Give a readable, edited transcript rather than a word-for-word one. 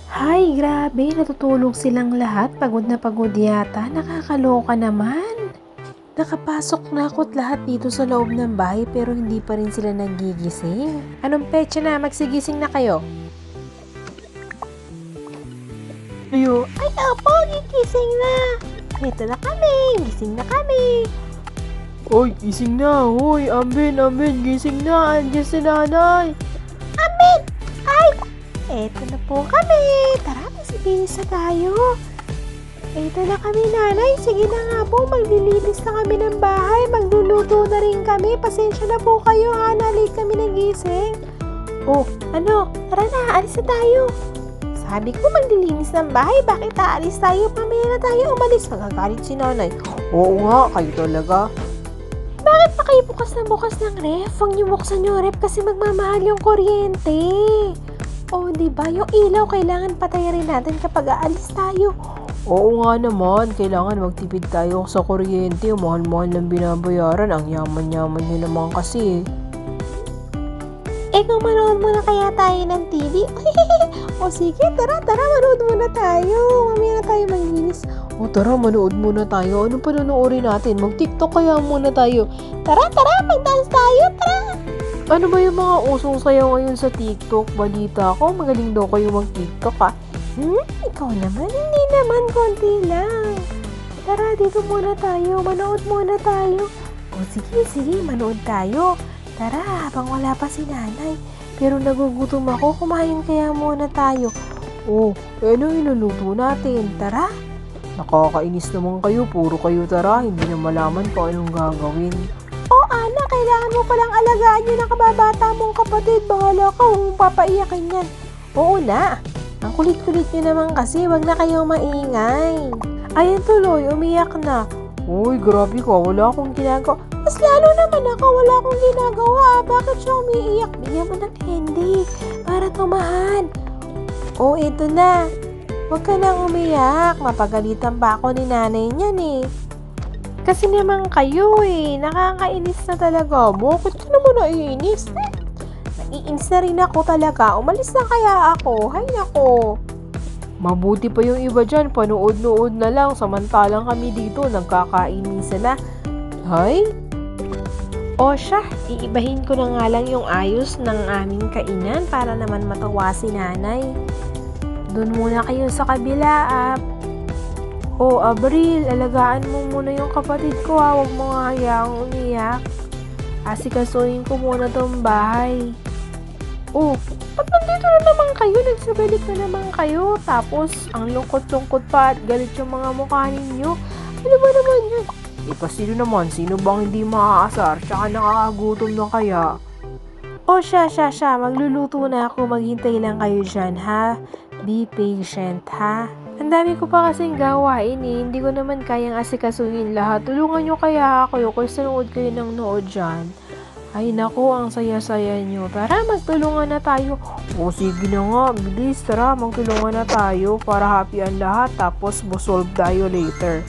Hay, grabe, natutulog silang lahat. Pagod na pagod yata. Nakakaloka naman. Nakapasok na ako't lahat dito sa loob ng bahay pero hindi pa rin sila nagigising. Anong petsa na? Magsigising na kayo. Ay, opo, gigising na. Ito na kami, gising na kami. Oy, gising na. Hoy, Ambin, gising na. Andiyan si nanay. Amin! Ay! Eto na po kami. Tara, magsibilis na tayo. Eto na kami, nanay. Sige na nga po, maglilinis na kami ng bahay. Magluluto na rin kami. Pasensya na po kayo ha, na-late kami nagising. Oh, ano? Tara na, alis na tayo. Sabi ko maglilinis ng bahay. Bakit aalis tayo? Pamaya na tayo umalis. Magagalit si nanay. Oo nga, kayo talaga. Bakit pa kayo bukas ng ref? Huwag niyo buksan yung ref kasi magmamahal yung kuryente. O, diba? Yung ilaw kailangan patayin rin natin kapag aalis tayo. Oo nga naman, kailangan magtipid tayo sa kuryente. Mahal-mahal ng binabayaran. Ang yaman-yaman nyo naman kasi. Eh, kung manood muna kaya tayo ng TV? O sige, tara, manood muna tayo. Mamaya na tayo maglinis. O tara, manood muna tayo. Ano pa nanoorin natin? Mag-TikTok kaya muna tayo. Tara, mag-dance tayo, tara. Ano ba yung mga usong sayaw ngayon sa TikTok? Balita ko, magaling daw kayo mag-TikTok ha. Ikaw naman, hindi naman, konti lang. Tara, dito muna tayo, manood muna tayo. O sige, manood tayo. Tara, habang wala pa si nanay. Pero nagugutom ako, kumain kaya muna tayo. Oh, ano iluluto natin? Tara. Nakakainis naman kayo, puro kayo tara, hindi na malaman kung anong gagawin. Oh, Ana, kailangan mo palang alagaan yun ang kababata mong kapatid. Bahala ka, huwag papaiyakin yan. Oo na. Ang kulit-kulit nyo naman kasi, wag na kayong maingay. Ayan tuloy, umiyak na. Uy, grabe ka, wala akong ginagawa. Mas lalo naman ako, wala akong ginagawa. Bakit siya umiiyak? Bigyan mo ng candy para tumahan. Oh, ito na. Huwag ka nang umiyak. Mapagalitan pa ako ni nanay niyan eh. Kasi naman kayo eh. Nakakainis na talaga. Bakit ka naman naiinis? Naiinis na rin ako talaga. Umalis na kaya ako. Hay nako. Mabuti pa yung iba dyan, panood-nood na lang, samantalang kami dito, nagkakainisan na. Hay? O siya, iibahin ko na nga lang yung ayos ng aming kainan para naman matawa si nanay. Doon muna kayo sa kabila, O, Abril, alagaan mo muna yung kapatid ko ha, huwag mo nga hayaang umiyak. Asikasuhin ko muna tong bahay. Oh, ba't nandito na naman kayo? Nagsabalik na naman kayo. Tapos, ang lungkot-lungkot pa at galit yung mga mukha ninyo. Ano ba naman yun? Sino naman? Sino bang hindi maaasar? Tsaka nakakagutom na kaya? O, siya. Magluluto na ako. Maghintay lang kayo dyan, ha? Be patient, ha? Ang dami ko pa kasing gawain eh. Hindi ko naman kayang asikasuhin lahat. Tulungan nyo kaya ako kung sanood kayo ng nood dyan. Ay nako, ang saya-saya nyo. Tara, magtulungan na tayo. O sige na nga, bilis, tara, magtulungan na tayo para happy ang lahat tapos solve tayo later.